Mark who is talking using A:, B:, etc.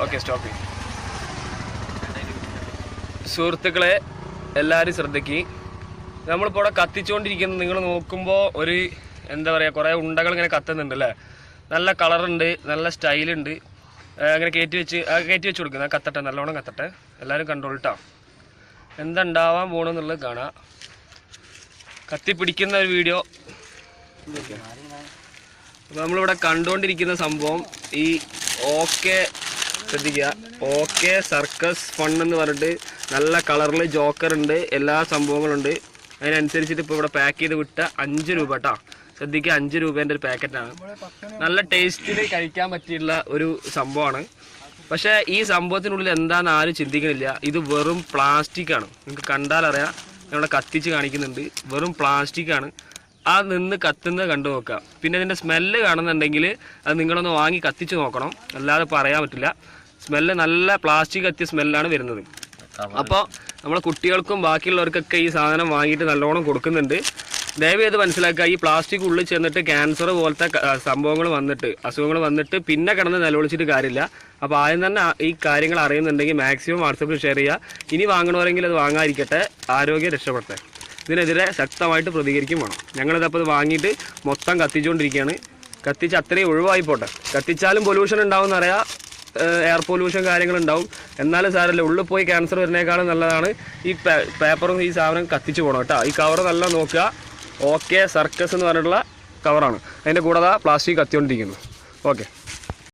A: Okay stop. സുഹൃത്തുക്കളെ എല്ലാവരും ശ്രദ്ധിക്കുക. നമ്മളിപ്പോൾ ഇവിടെ കത്തിച്ചുകൊണ്ടിരിക്കുന്നത് നിങ്ങൾ നോക്കുമ്പോൾ ഒരു എന്താ പറയുക, കുറേ ഉണ്ടകൾ ഇങ്ങനെ കത്തുന്നുണ്ട് അല്ലേ. നല്ല കളറുണ്ട്, നല്ല സ്റ്റൈലുണ്ട്. അങ്ങനെ കയറ്റി വെച്ച് കൊടുക്കുന്നത്. കത്തട്ടെ, നല്ലോണം കത്തട്ടെ. എല്ലാവരും കണ്ടോളിട്ടോ എന്താ ഉണ്ടാവാൻ പോകണമെന്നുള്ളത് കാണാം. കത്തിപ്പിടിക്കുന്ന ഒരു വീഡിയോ. അപ്പോൾ നമ്മളിവിടെ കണ്ടുകൊണ്ടിരിക്കുന്ന സംഭവം ഈ ഓക്കെ ശ്രദ്ധിക്കുക, ഓക്കെ സർക്കസ് ഫൺ എന്ന് പറഞ്ഞിട്ട് നല്ല കളറിൽ ജോക്കർ ഉണ്ട്, എല്ലാ സംഭവങ്ങളുണ്ട്. അതിനനുസരിച്ചിട്ട് ഇപ്പോൾ ഇവിടെ പാക്ക് ചെയ്ത് വിട്ട 5 രൂപ കേട്ടോ. ശ്രദ്ധിക്കുക, 5 രൂപേൻ്റെ ഒരു പാക്കറ്റാണ്. നല്ല ടേസ്റ്റിൽ കഴിക്കാൻ പറ്റിയുള്ള ഒരു സംഭവമാണ്. പക്ഷേ ഈ സംഭവത്തിനുള്ളിൽ എന്താണെന്ന് ആരും ചിന്തിക്കണില്ല. ഇത് വെറും പ്ലാസ്റ്റിക്കാണ്. നിങ്ങൾക്ക് കണ്ടാലറിയാം, ഇവിടെ കത്തിച്ച് കാണിക്കുന്നുണ്ട്. വെറും പ്ലാസ്റ്റിക്കാണ്. ആ നിന്ന് കത്തുന്നത് കണ്ടു നോക്കുക. പിന്നെ ഇതിൻ്റെ സ്മെല്ല് കാണുന്നുണ്ടെങ്കിൽ അത് നിങ്ങളൊന്ന് വാങ്ങി കത്തിച്ച് നോക്കണം, അല്ലാതെ പറയാൻ പറ്റില്ല. സ്മെല്ല് നല്ല പ്ലാസ്റ്റിക് കത്തിയ സ്മെല്ലാണ് വരുന്നത്. അപ്പോൾ നമ്മളെ കുട്ടികൾക്കും ബാക്കിയുള്ളവർക്കൊക്കെ ഈ സാധനം വാങ്ങിയിട്ട് നല്ലോണം കൊടുക്കുന്നുണ്ട്. ദയവ് ചെയ്ത് മനസ്സിലാക്കുക, ഈ പ്ലാസ്റ്റിക് ഉള്ളിൽ ചെന്നിട്ട് ക്യാൻസർ പോലത്തെ സംഭവങ്ങൾ വന്നിട്ട്, അസുഖങ്ങൾ വന്നിട്ട് പിന്നെ കിടന്ന് നിലവിളിച്ചിട്ട് കാര്യമില്ല. അപ്പോൾ ആദ്യം തന്നെ ഈ കാര്യങ്ങൾ അറിയുന്നുണ്ടെങ്കിൽ മാക്സിമം വാട്സപ്പിൽ ഷെയർ ചെയ്യുക. ഇനി വാങ്ങണമെങ്കിൽ അത് വാങ്ങാതിരിക്കട്ടെ, ആരോഗ്യം രക്ഷപ്പെടട്ടെ. ഇതിനെതിരെ ശക്തമായിട്ട് പ്രതികരിക്കും വേണം. ഞങ്ങളിതപ്പോൾ ഇത് വാങ്ങിയിട്ട് മൊത്തം കത്തിച്ചുകൊണ്ടിരിക്കുകയാണ്. കത്തിച്ച് അത്രയും ഒഴിവായി പോട്ടെ. കത്തിച്ചാലും പൊല്യൂഷൻ ഉണ്ടാവും എന്നറിയാം, എയർ പൊല്യൂഷൻ കാര്യങ്ങളുണ്ടാവും. എന്നാലും സാരമില്ല, ഉള്ളിൽ പോയി ക്യാൻസർ വരുന്നേക്കാളും നല്ലതാണ് ഈ പേപ്പറും ഈ സാധനം കത്തിച്ച് പോകണം കേട്ടോ. ഈ കവർ നല്ല നോക്കുക. ഓക്കെ സർക്കസ് എന്ന് പറഞ്ഞിട്ടുള്ള കവറാണ്. അതിൻ്റെ കൂടെ പ്ലാസ്റ്റിക് കത്തിക്കൊണ്ടിരിക്കുന്നു. ഓക്കെ.